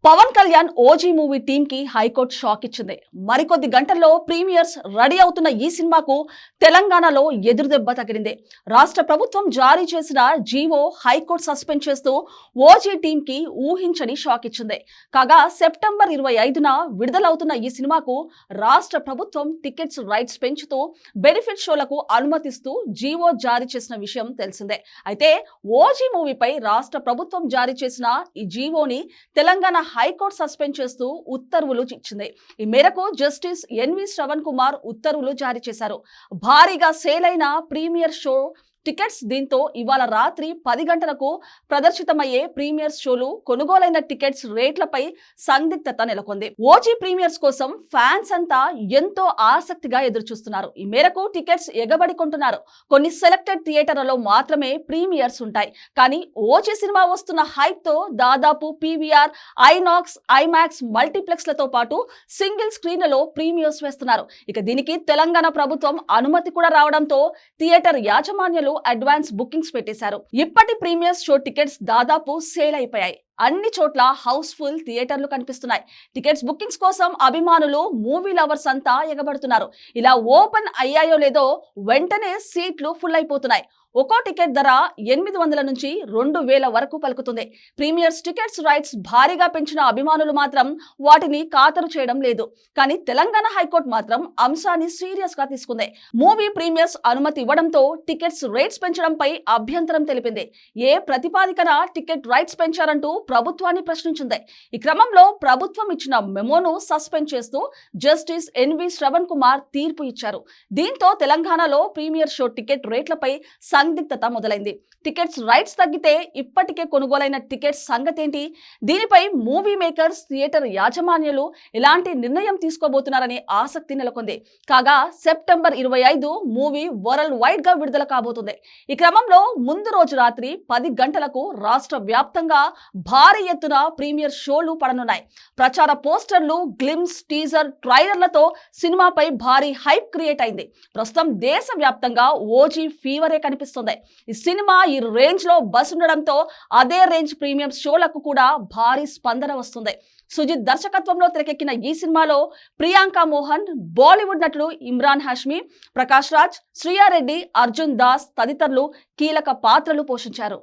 Pawan Kalyan OG movie team కి high court shock ఇచ్చింది. మరికొద్ది గంటల్లో ప్రీమియర్స్ రెడీ అవుతున్న ఈ సినిమాకు తెలంగాణలో ఎదురుదెబ్బ తగిలింది. రాష్ట్ర ప్రభుత్వం జారీ చేసిన జీవో హైకోర్టు సస్పెండ్ చేస్తూ ఓజీ టీమ్ కి ఊహించని షాక్ ఇచ్చింది. కాగా సెప్టెంబర్ 25న విడుదలవుతున్న ఈ సినిమాకు రాష్ట్ర ప్రభుత్వం టికెట్స్ రైట్స్ పెంచుతూ బెనిఫిట్ షోలకు అనుమతిస్తూ జీవో జారీ చేసిన విషయం తెలిసిందే. అయితే ఓజీ మూవీపై రాష్ట్ర ప్రభుత్వం జారీ చేసిన ఈ జీవోని తెలంగాణ హైకోర్టు సస్పెండ్ చేస్తూ ఉత్తర్వులు ఇచ్చింది. ఈ మేరకు జస్టిస్ ఎన్వి శ్రవణ్ కుమార్ ఉత్తర్వులు జారీ చేశారు. భారీగా సేల్ అయిన ప్రీమియర్ షో టికెట్స్ దీంతో ఇవాళ రాత్రి 10 గంటలకు ప్రదర్శితమయ్యే ప్రీమియర్స్ షోలు కొనుగోలైన టికెట్స్ రేట్లపై సందిగ్ధత నెలకొంది. ఓజీ ప్రీమియర్స్ కోసం ఫ్యాన్స్ అంతా ఎంతో ఆసక్తిగా ఎదురుచూస్తున్నారు. ఈ మేరకు టికెట్స్ ఎగబడి కొంటున్నారు. కొన్ని సెలెక్టెడ్ థియేటర్లలో మాత్రమే ప్రీమియర్స్ ఉంటాయి. కానీ ఓజీ సినిమా వస్తున్న హైప్ తో దాదాపు పీవీఆర్, ఐనాక్స్, ఐమాక్స్ మల్టీప్లెక్స్లతో పాటు సింగిల్ స్క్రీన్లలో ప్రీమియర్స్ వేస్తున్నారు. ఇక దీనికి తెలంగాణ ప్రభుత్వం అనుమతి కూడా రావడంతో థియేటర్ యాజమాన్యాలు అడ్వాన్స్ బుకింగ్స్ పెట్టేశారు. ఇప్పటి ప్రీమియర్స్ షో టికెట్స్ దాదాపు సేల్ అయిపోయాయి. అన్ని చోట్ల హౌస్ఫుల్ థియేటర్లు కనిపిస్తున్నాయి. టికెట్స్ బుకింగ్స్ కోసం అభిమానులు, మూవీ లవర్స్ అంతా ఎగబడుతున్నారు. ఇలా ఓపెన్ అయ్యాయో లేదో వెంటనే సీట్లు ఫుల్ అయిపోతున్నాయి. ఒక్కో టికెట్ ధర 800 నుంచి 2000 వరకు పలుకుతుంది. ప్రీమియర్స్ టికెట్స్ రైట్స్ భారీగా పెంచిన అభిమానులు మాత్రం వాటిని ఖాతరు చేయడం లేదు. కానీ తెలంగాణ హైకోర్టు మాత్రం అంశాన్ని సీరియస్ గా తీసుకుంది. మూవీ ప్రీమియర్స్ అనుమతి ఇవ్వడంతో టికెట్స్ రేట్స్ పెంచడంపై అభ్యంతరం తెలిపింది. ఏ ప్రతిపాదికన టికెట్ రైట్స్ పెంచారంటూ ప్రభుత్వాన్ని ప్రశ్నించింది. ఈ క్రమంలో ప్రభుత్వం ఇచ్చిన మెమోను సస్పెండ్ చేస్తూ జస్టిస్ ఎన్వి శ్రవణ్ కుమార్ తీర్పు ఇచ్చారు. దీంతో తెలంగాణలో ప్రీమియర్ షో టికెట్ రేట్లపై సందిగ్ధత మొదలైంది. టికెట్స్ రైట్స్ తగ్గితే ఇప్పటికే కొనుగోలైన టికెట్స్ సంగతేంటి? దీనిపై మూవీ మేకర్స్, థియేటర్ యాజమాన్యాలు ఎలాంటి నిర్ణయం తీసుకోబోతున్నారనే ఆసక్తి నెలకొంది. కాగా సెప్టెంబర్ 25 మూవీ వరల్డ్ వైడ్ గా విడుదల కాబోతుంది. ఈ క్రమంలో ముందు రోజు రాత్రి 10 గంటలకు రాష్ట్ర వ్యాప్తంగా భారీ ఎత్తున ప్రీమియర్ షోలు పడనున్నాయి. ప్రచార పోస్టర్లు, గ్లిమ్స్, టీజర్, ట్రైలర్లతో సినిమాపై భారీ హైప్ క్రియేట్ అయింది. ప్రస్తుతం దేశ వ్యాప్తంగా ఓజీ ఫీవరే కనిపిస్తుంది. ఈ సినిమా ఈ రేంజ్ లో బస్ ఉండడంతో అదే రేంజ్ ప్రీమియం షోలకు కూడా భారీ స్పందన వస్తుంది. సుజిత్ దర్శకత్వంలో తెరకెక్కిన ఈ సినిమాలో ప్రియాంక మోహన్, బాలీవుడ్ నటుడు ఇమ్రాన్ హాష్మి, ప్రకాష్ రాజ్, శ్రియా రెడ్డి, అర్జున్ దాస్ తదితరులు కీలక పాత్రలు పోషించారు.